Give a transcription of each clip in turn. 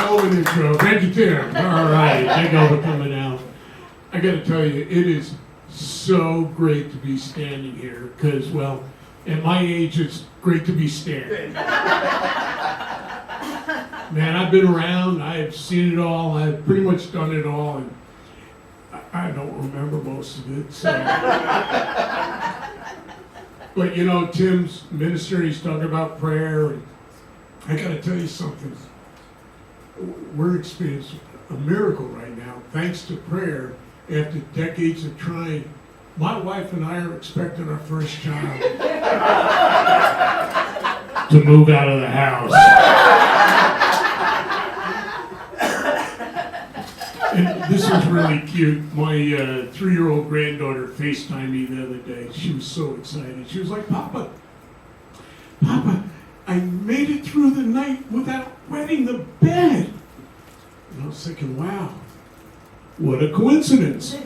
hell of an intro. Thank you, Tim. All right, thank you all for coming out. I got to tell you, it is so great to be standing here because, well, at my age, it's great to be standing. Man, I've been around. I've seen it all. I've pretty much done it all, and I don't remember most of it. So. But you know, Tim's minister, he's talking about prayer, and I got to tell you something. We're experiencing a miracle right now, thanks to prayer. After decades of trying, my wife and I are expecting our first child to move out of the house. And this was really cute. My 3-year-old granddaughter FaceTimed me the other day. She was so excited. She was like, Papa, I made it through the night without wetting the bed. And I was thinking, wow, what a coincidence. And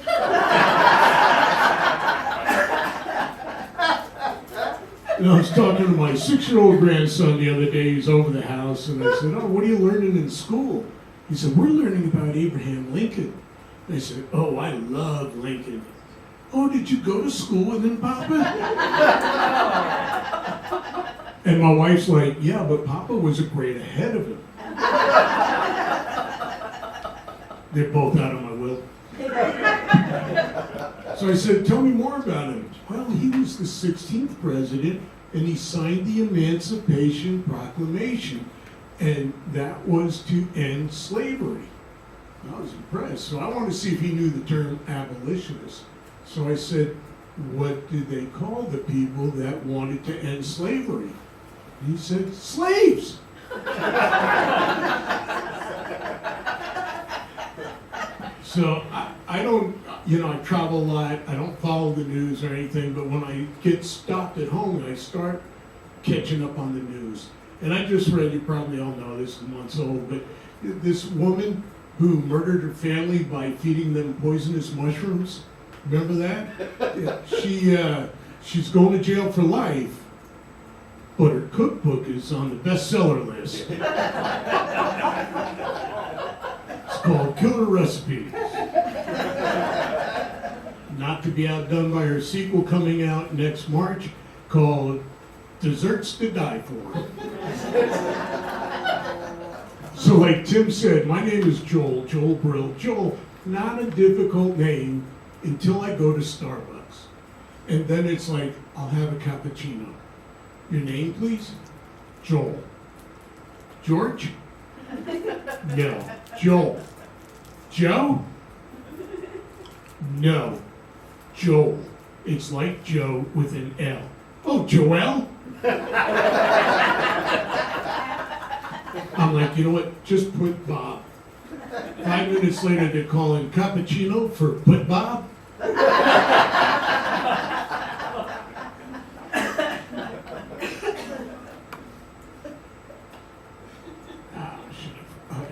I was talking to my 6-year-old grandson the other day. He's over the house, and I said, oh, what are you learning in school? He said, we're learning about Abraham Lincoln. I said, oh, I love Lincoln. Oh, did you go to school with him, Papa? And my wife's like, yeah, but Papa was a grade ahead of him. They're both out of my will. So I said, tell me more about him. Well, he was the 16th president, and he signed the Emancipation Proclamation, and that was to end slavery. I was impressed. So I wanted to see if he knew the term abolitionist. So I said, what did they call the people that wanted to end slavery? He said, slaves. So I don't, I travel a lot. I don't follow the news or anything, but when I get stopped at home, I start catching up on the news. And I just read, you probably all know this, is months old, but this woman who murdered her family by feeding them poisonous mushrooms. Remember that? Yeah, she's going to jail for life, but her cookbook is on the bestseller list. It's called Killer Recipes. Not to be outdone by her sequel coming out next March called Desserts to Die For. So like Tim said, my name is Joel Brill. Joel, not a difficult name until I go to Starbucks. And then it's like, I'll have a cappuccino. Your name, please? Joel. George? No. Joel. Joe? No. Joel. It's like Joe with an L. Oh, Joel? I'm like, you know what? Just put Bob. 5 minutes later, they're calling cappuccino for put Bob. I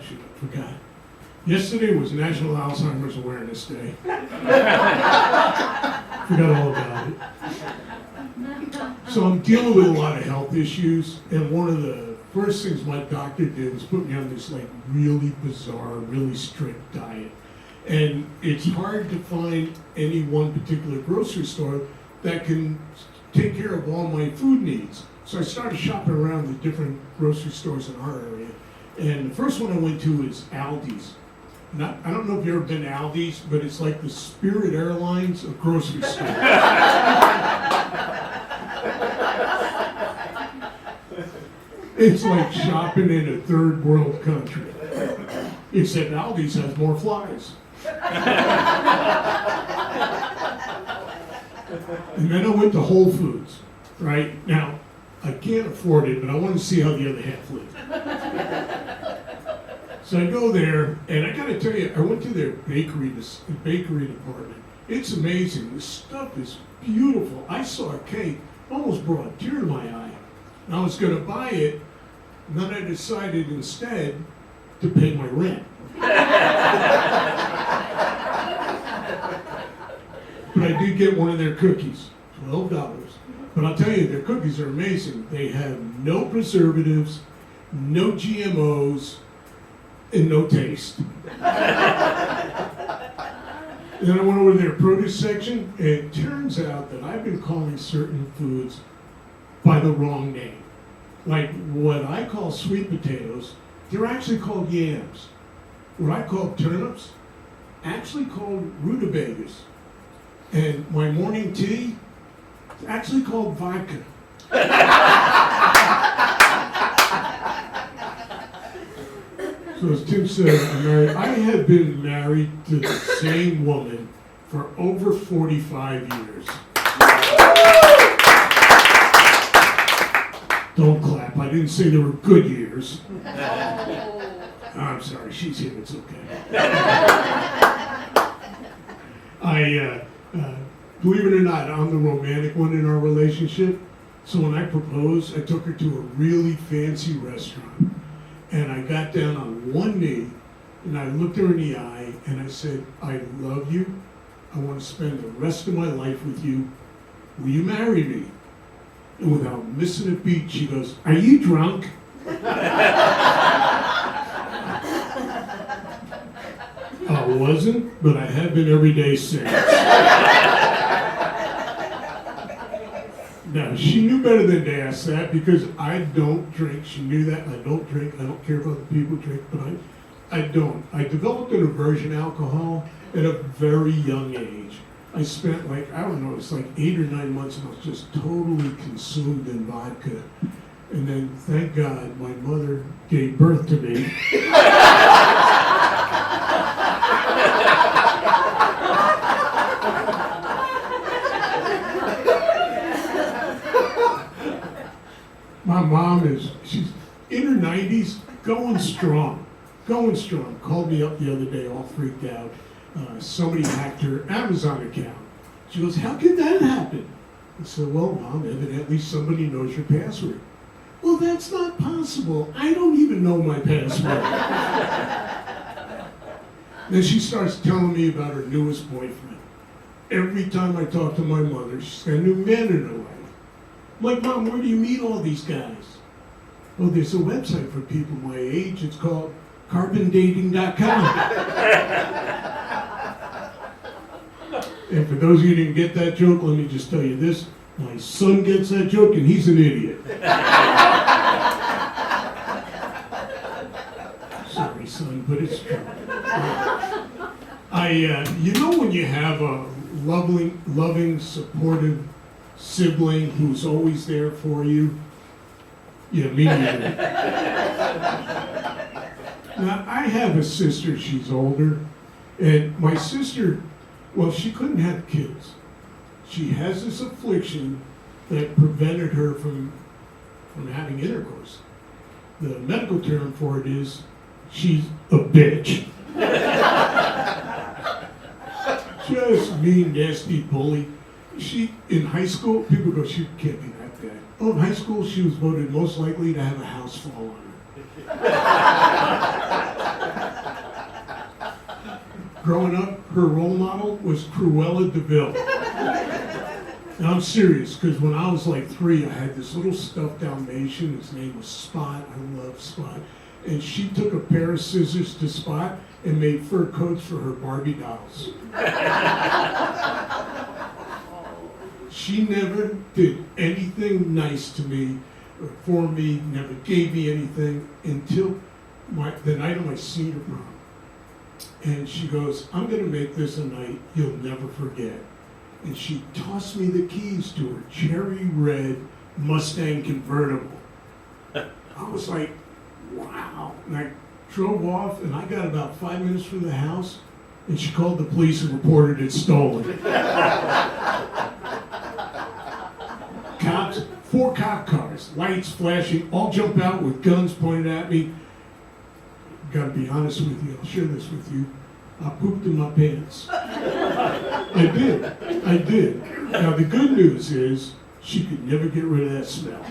should have forgot. Yesterday was National Alzheimer's Awareness Day. Forgot all about it. So I'm dealing with a lot of health issues, and one of the first things my doctor did was put me on this like really bizarre, really strict diet. And it's hard to find any one particular grocery store that can take care of all my food needs. So I started shopping around the different grocery stores in our area. And the first one I went to is Aldi's. I don't know if you've ever been to Aldi's, but it's like the Spirit Airlines of grocery stores. It's like shopping in a third world country. Except Aldi's has more flies. And then I went to Whole Foods, right? Now, I can't afford it, but I want to see how the other half lives. So I go there, and I gotta tell you, I went to their bakery department. It's amazing. The stuff is beautiful. I saw a cake, almost brought a tear to my eye. And I was gonna buy it, and then I decided instead to pay my rent. But I did get one of their cookies, $12. But I'll tell you, their cookies are amazing. They have no preservatives, no GMOs, and no taste. Then I went over to their produce section, and it turns out that I've been calling certain foods by the wrong name. Like what I call sweet potatoes, they're actually called yams. What I call turnips, actually called rutabagas. And my morning tea, it's actually called vodka. So as Tim said, I have been married to the same woman for over 45 years. Don't clap, I didn't say they were good years. I'm sorry, she's here, it's okay. Believe it or not, I'm the romantic one in our relationship. So when I proposed, I took her to a really fancy restaurant. And I got down on one knee, and I looked her in the eye, and I said, I love you. I want to spend the rest of my life with you. Will you marry me? And without missing a beat, she goes, are you drunk? I wasn't, but I have been every day since. Now, she knew better than to ask that because I don't drink. She knew that. I don't drink. I don't care if other people drink, but I don't. I developed an aversion to alcohol at a very young age. I spent it's like 8 or 9 months and I was just totally consumed in vodka. And then, thank God, my mother gave birth to me. My mom she's in her 90s, going strong. Called me up the other day, all freaked out. Somebody hacked her Amazon account. She goes, how could that happen? I said, well, Mom, evidently somebody knows your password. Well, that's not possible. I don't even know my password. Then she starts telling me about her newest boyfriend. Every time I talk to my mother, she's got a new man in her life. I'm like, Mom, where do you meet all these guys? Oh, there's a website for people my age. It's called carbondating.com. And for those of you who didn't get that joke, let me just tell you this. My son gets that joke, and he's an idiot. Sorry, son, but it's true. You know when you have a loving, supportive sibling who's always there for you? Yeah, me neither. Now, I have a sister, she's older, and my sister, well, she couldn't have kids. She has this affliction that prevented her from having intercourse. The medical term for it is, she's a bitch. Just mean, nasty bully. In high school, people go, she can't be that bad. Oh, in high school, she was voted most likely to have a house fall on her. Growing up, her role model was Cruella de Vil. Now, I'm serious, because when I was like 3, I had this little stuffed Dalmatian. His name was Spot. I love Spot. And she took a pair of scissors to Spot and made fur coats for her Barbie dolls. She never did anything nice to me or for me, never gave me anything until the night of my senior prom. And she goes, I'm going to make this a night you'll never forget. And she tossed me the keys to her cherry red Mustang convertible. I was like, wow. And I drove off, and I got about 5 minutes from the house, and she called the police and reported it stolen. Cops, 4 cop cars, lights flashing, all jump out with guns pointed at me. Gotta be honest with you, I'll share this with you. I pooped in my pants. I did. Now the good news is, she could never get rid of that smell.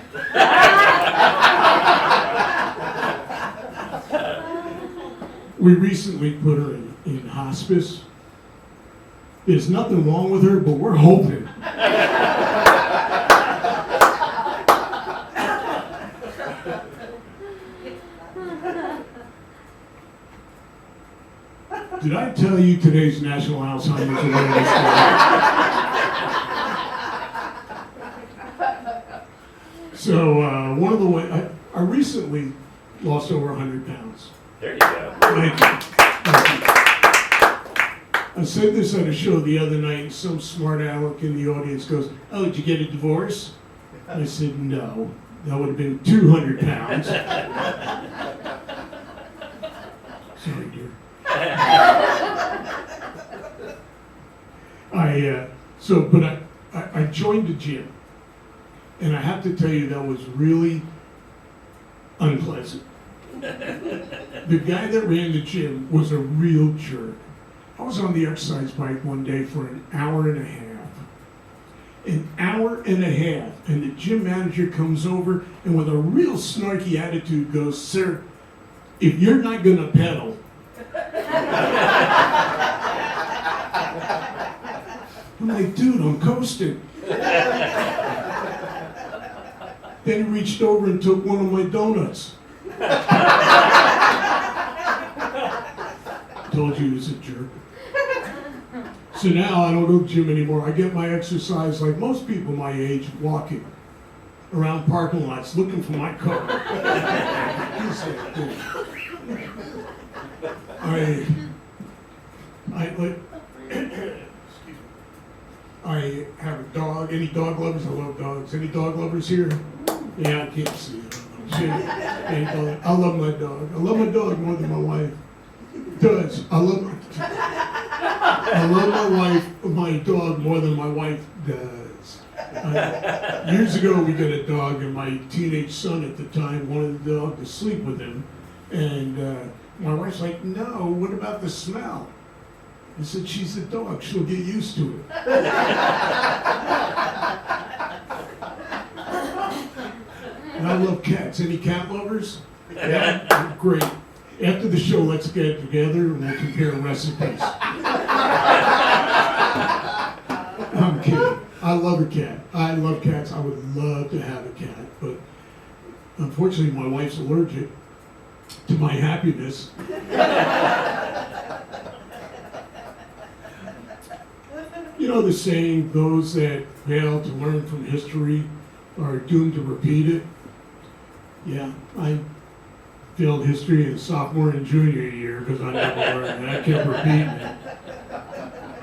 We recently put her in hospice. There's nothing wrong with her, but we're hoping. Did I tell you today's National Alzheimer's Awareness Day? So one of the ways, I recently lost over 100 pounds. There you go. Thank you. Thank you. I said this at a show the other night, and some smart aleck in the audience goes, "Oh, did you get a divorce?" I said, "No, that would have been 200 pounds." Sorry, dear. I joined the gym, and I have to tell you that was really unpleasant. The guy that ran the gym was a real jerk. I was on the exercise bike one day for an hour and a half. An hour and a half, and the gym manager comes over and with a real snarky attitude goes, "Sir, if you're not gonna pedal." I'm like, "Dude, I'm coasting." Then he reached over and took one of my donuts. Told you he was a jerk. So now I don't go to the gym anymore. I get my exercise like most people my age, walking around parking lots looking for my car. I have a dog. Any dog lovers? I love dogs. Any dog lovers here? Yeah, I can't see it. I love my dog. I love my dog more than my wife does. I love my dog more than my wife does. Years ago, we got a dog, and my teenage son at the time wanted the dog to sleep with him. And my wife's like, "No, what about the smell?" I said, "She's a dog. She'll get used to it." And I love cats. Any cat lovers? Yeah, great. After the show, let's get together and we'll compare recipes. I'm kidding. I love a cat. I love cats. I would love to have a cat, but unfortunately, my wife's allergic to my happiness. You know the saying, those that fail to learn from history are doomed to repeat it? Yeah, I failed history in sophomore and junior year because I never learned and I kept repeating it.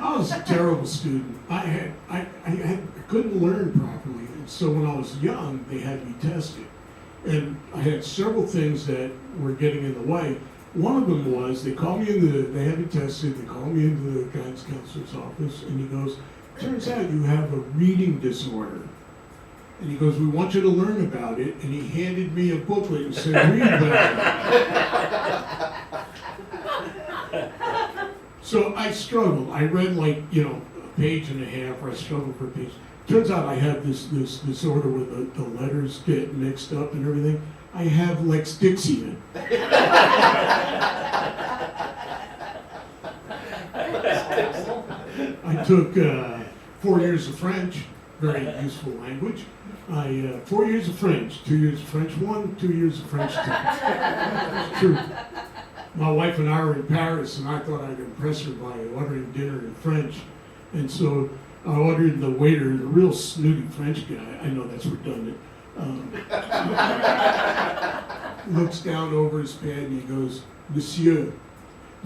I was a terrible student. I couldn't learn properly, and so when I was young, they had me tested. And I had several things that were getting in the way. One of them was, they had me tested, they called me into the guidance counselor's office, and he goes, "Turns out you have a reading disorder." And he goes, "We want you to learn about it." And he handed me a booklet and said, "Read about it." So I struggled. I read a page and a half, or I struggled for a page. Turns out I have this disorder where the letters get mixed up and everything. I have Lex Dixie. I took 4 years of French, very useful language. 4 years of French, 2 years of French 1, 2 years of French 2. It's true. My wife and I were in Paris, and I thought I'd impress her by ordering dinner in French. And so I ordered the waiter, the real snooty French guy. I know that's redundant. Looks down over his pen and he goes, "Monsieur,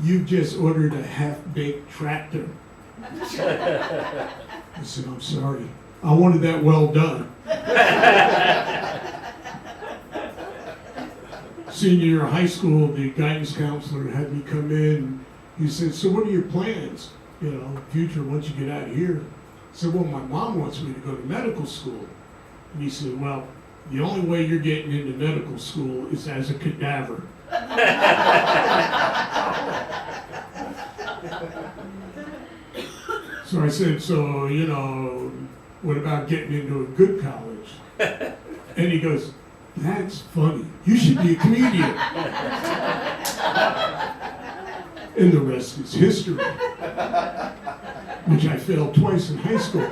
you've just ordered a half-baked tractor." I said, "I'm sorry. I wanted that well done." Senior year of high school, the guidance counselor had me come in. He said, "So what are your plans, future once you get out of here?" I said, "Well, my mom wants me to go to medical school." And he said, "Well, the only way you're getting into medical school is as a cadaver." So I said, "So, what about getting into a good college?" And he goes, "That's funny. You should be a comedian." And the rest is history, which I failed twice in high school.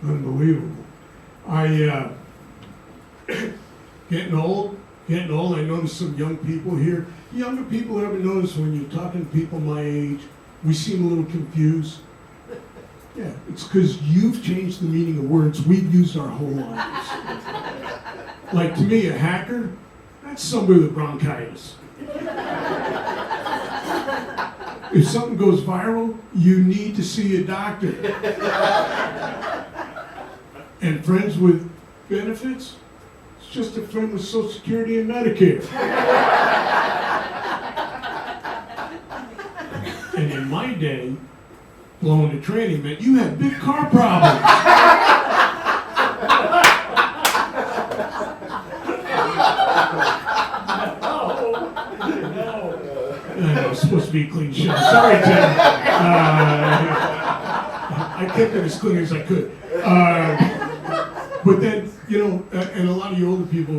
Unbelievable. Getting old, getting old. I noticed some young people here. Younger people ever notice when you're talking to people my age, we seem a little confused? Yeah, it's because you've changed the meaning of words we've used our whole lives. Like to me, a hacker, that's somebody with bronchitis. If something goes viral, you need to see a doctor. And friends with benefits, it's just a friend with Social Security and Medicare. And in my day, blowing a tranny meant you had big car problems. I know, it's supposed to be a clean show. Sorry, Tim. I kept it as clean as I could. But then, and a lot of you older people,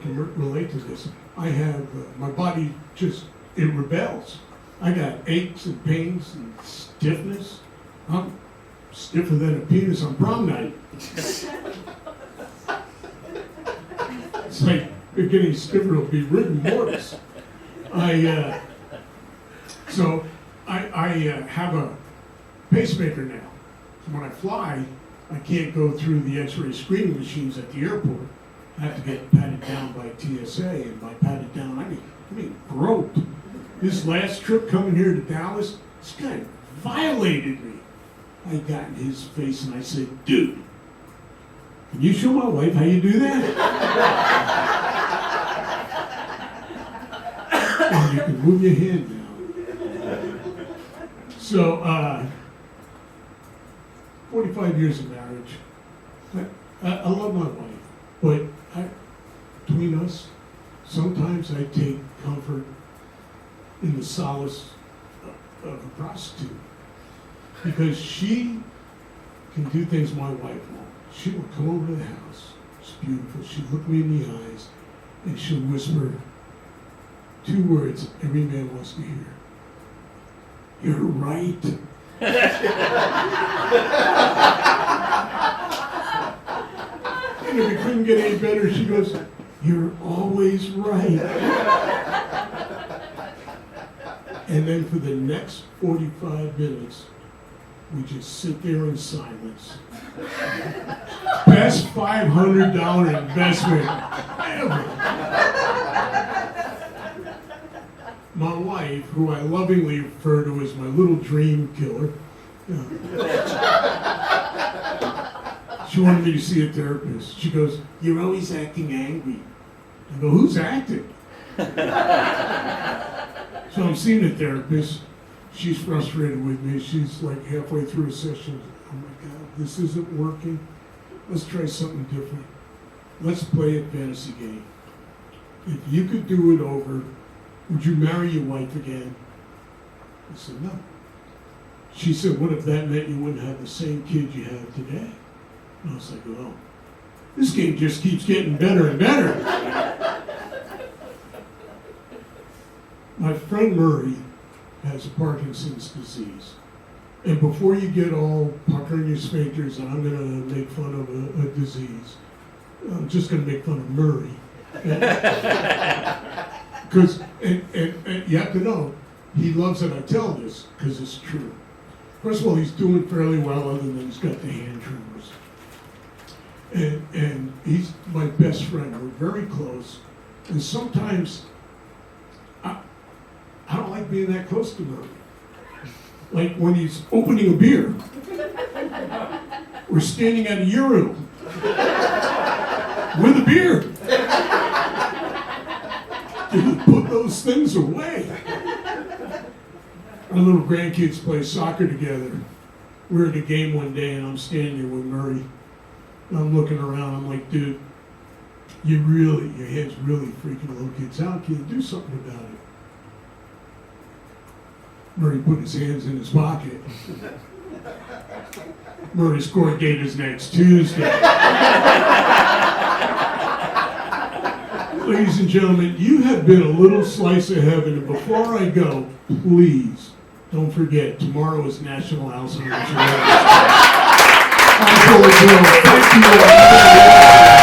can relate to this. I have, my body just, it rebels. I got aches and pains and stiffness. I'm stiffer than a penis on prom night. It's like, you're getting stiffer, it'll be rigor mortis. So I have a pacemaker now. When I fly, I can't go through the X-ray screening machines at the airport. I have to get patted down by TSA, and by patted down, I mean groped. This last trip coming here to Dallas, this guy violated me. I got in his face and I said, dude, can you show my wife how you do that? And you can move your hand now. So, 45 years of marriage. I love my wife, but between us, sometimes I take comfort in the solace of a prostitute. Because she can do things my wife won't. She will come over to the house. It's beautiful. She'll look me in the eyes and she'll whisper 2 words every man wants to hear. You're right. And if it couldn't get any better, she goes, you're always right. And then for the next 45 minutes, we just sit there in silence. Best $500 investment ever. My wife, who I lovingly refer to as my little dream killer, she wanted me to see a therapist. She goes, you're always acting angry. I go, who's acting? So I'm seeing a therapist. She's frustrated with me. She's like halfway through a session. Oh my God, this isn't working. Let's try something different. Let's play a fantasy game. If you could do it over, would you marry your wife again? I said, no. She said, what if that meant you wouldn't have the same kid you have today? And I was like, oh, this game just keeps getting better and better. My friend Murray has Parkinson's disease. And before you get all puckering your sphincters and I'm going to make fun of a disease, I'm just going to make fun of Murray. Because, and you have to know, he loves that I tell this because it's true. First of all, he's doing fairly well other than he's got the hand tremors. And he's my best friend. We're very close. And sometimes I don't like being that close to Murray. Like when he's opening a beer. We're standing at a urinal with a beer. Dude, put those things away. Our little grandkids play soccer together. We're at a game one day and I'm standing there with Murray. And I'm looking around, I'm like, dude, your head's really freaking little kids out. Can you do something about it? Murray put his hands in his pocket. Murray's court date is next Tuesday. Ladies and gentlemen, you have been a little slice of heaven, and before I go, please don't forget, tomorrow is National Alzheimer's Day. I'm Philip Hill. Thank you all.